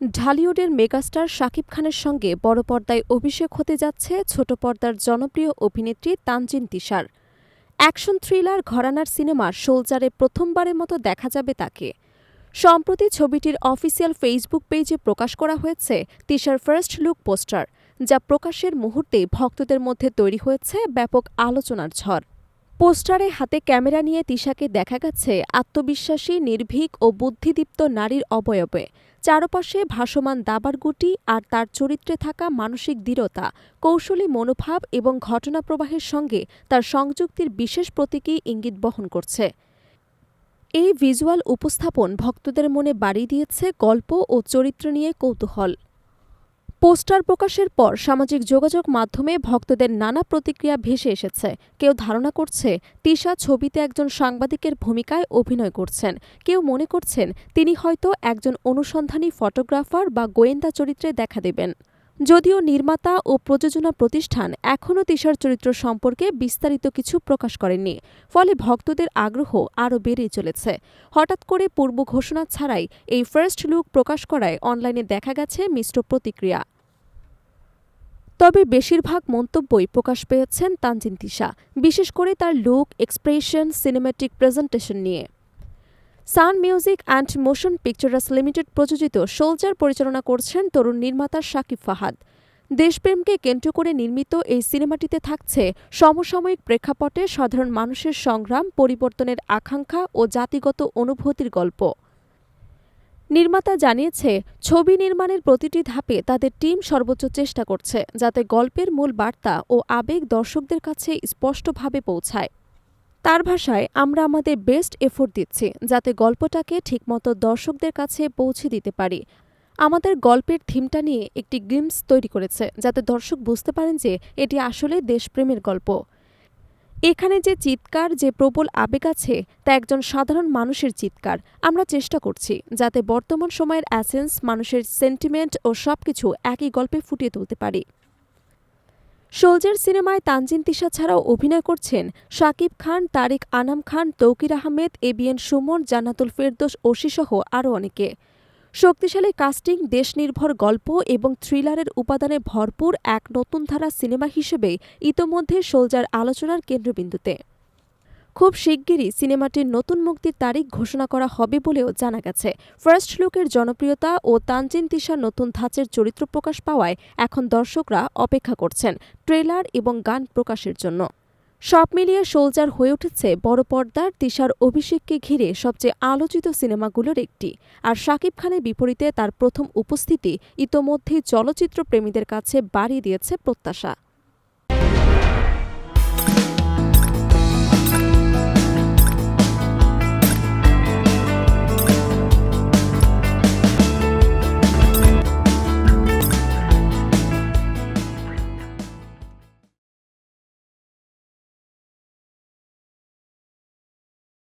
ঢালিউডের megastar Shakib খানের সঙ্গে বড় পর্দায় অভিষেক হতে যাচ্ছে ছোট পর্দার জনপ্রিয় অভিনেত্রী তানজিন তিশার। অ্যাকশন থ্রিলার ঘরানার সিনেমা সোলজারে প্রথমবারের মতো দেখা যাবে তাকে। সম্প্রতি ছবিটির অফিসিয়াল ফেসবুক পেজে প্রকাশ করা হয়েছে তিশার ফার্স্ট লুক পোস্টার, যা প্রকাশের মুহূর্তেই ভক্তদের মধ্যে তৈরি হয়েছে ব্যাপক আলোচনার ঝড়। পোস্টারে হাতে ক্যামেরা নিয়ে তিশাকে দেখা গেছে আত্মবিশ্বাসী, নির্ভীক ও বুদ্ধিদীপ্ত নারীর অবয়বে। চারপাশে ভাসমান দাবার গুটি আর তার চরিত্রে থাকা মানসিক দৃঢ়তা, কৌশলী মনোভাব এবং ঘটনা প্রবাহের সঙ্গে তার সংযুক্তির বিশেষ প্রতীকী ইঙ্গিত বহন করছে। এই ভিজুয়াল উপস্থাপন ভক্তদের মনে বাড়ি দিয়েছে গল্প ও চরিত্র নিয়ে কৌতূহল। পোস্টার প্রকাশের পর সামাজিক যোগাযোগ মাধ্যমে ভক্তদের নানা প্রতিক্রিয়া ভেসে এসেছে। কেউ ধারণা করছে তিশা ছবিতে একজন সাংবাদিকের ভূমিকায় অভিনয় করছেন, কেউ মনে করছেন তিনি হয়তো একজন অনুসন্ধানী ফটোগ্রাফার বা গোয়েন্দা চরিত্রে দেখা দেবেন। যদিও নির্মাতা ও প্রযোজনা প্রতিষ্ঠান এখনও তিশার চরিত্র সম্পর্কে বিস্তারিত কিছু প্রকাশ করেননি, ফলে ভক্তদের আগ্রহ আরও বেড়েই চলেছে। হঠাৎ করে পূর্ব ঘোষণা ছাড়াই এই ফার্স্ট লুক প্রকাশ করায় অনলাইনে দেখা গেছে মিশ্র প্রতিক্রিয়া। তবে বেশিরভাগ মন্তব্যই প্রকাশ পেয়েছেন তানজিন তিশা, বিশেষ করে তার লুক, এক্সপ্রেশন, সিনেম্যাটিক প্রেজেন্টেশন নিয়ে। Sun Music and Motion Pictures Limited প্রযোজিত সোলজার পরিচালনা করছেন তরুণ নির্মাতা শাকিব ফাহাদ। দেশপ্রেমকে কেন্দ্র করে নির্মিত এই সিনেমাটিতে থাকছে সমসাময়িক প্রেক্ষাপটে সাধারণ মানুষের সংগ্রাম, পরিবর্তনের আকাঙ্ক্ষা ও জাতিগত অনুভূতির গল্প। নির্মাতা জানিয়েছে, ছবি নির্মাণের প্রতিটি ধাপে তাদের টিম সর্বোচ্চ চেষ্টা করছে যাতে গল্পের মূল বার্তা ও আবেগ দর্শকদের কাছে স্পষ্টভাবে পৌঁছায়। তার ভাষায়, আমরা আমাদের বেস্ট এফোর্ট দিচ্ছি যাতে গল্পটাকে ঠিকমতো দর্শকদের কাছে পৌঁছে দিতে পারি। আমাদের গল্পের থিমটা নিয়ে একটি গ্লিম্পস তৈরি করেছে যাতে দর্শক বুঝতে পারেন যে এটি আসলে দেশপ্রেমের গল্প। এখানে যে চিৎকার, যে প্রবল আবেগ আছে তা একজন সাধারণ মানুষের চিৎকার। আমরা চেষ্টা করছি যাতে বর্তমান সময়ের অ্যাসেন্স, মানুষের সেন্টিমেন্ট ও সবকিছু একই গল্পে ফুটিয়ে তুলতে পারি। সোলজার সিনেমায় তানজিন তিশা ছাড়াও অভিনয় করছেন শাকিব খান, তারিক আনাম খান, তৌকির আহমেদ, এবিএন সুমন, জান্নাতুল ফেরদৌস ঐশীসহ আরও অনেকে। শক্তিশালী কাস্টিং, দেশনির্ভর গল্প এবং থ্রিলারের উপাদানে ভরপুর এক নতুন ধারা সিনেমা হিসেবে ইতোমধ্যে সোলজার আলোচনার কেন্দ্রবিন্দুতে। খুব শিগগিরই সিনেমাটির নতুন মুক্তির তারিখ ঘোষণা করা হবে বলেও জানা গেছে। ফার্স্ট লুকের জনপ্রিয়তা ও তানজিন তিশার নতুন ধাঁচের চরিত্র প্রকাশ পাওয়ায় এখন দর্শকরা অপেক্ষা করছেন ট্রেলার এবং গান প্রকাশের জন্য। সব মিলিয়ে সোলজার হয়ে উঠেছে বড় পর্দার তিশার অভিষেককে ঘিরে সবচেয়ে আলোচিত সিনেমাগুলোর একটি। আর শাকিব খানের বিপরীতে তার প্রথম উপস্থিতি ইতোমধ্যেই চলচ্চিত্র প্রেমীদের কাছে বাড়িয়ে দিয়েছে প্রত্যাশা।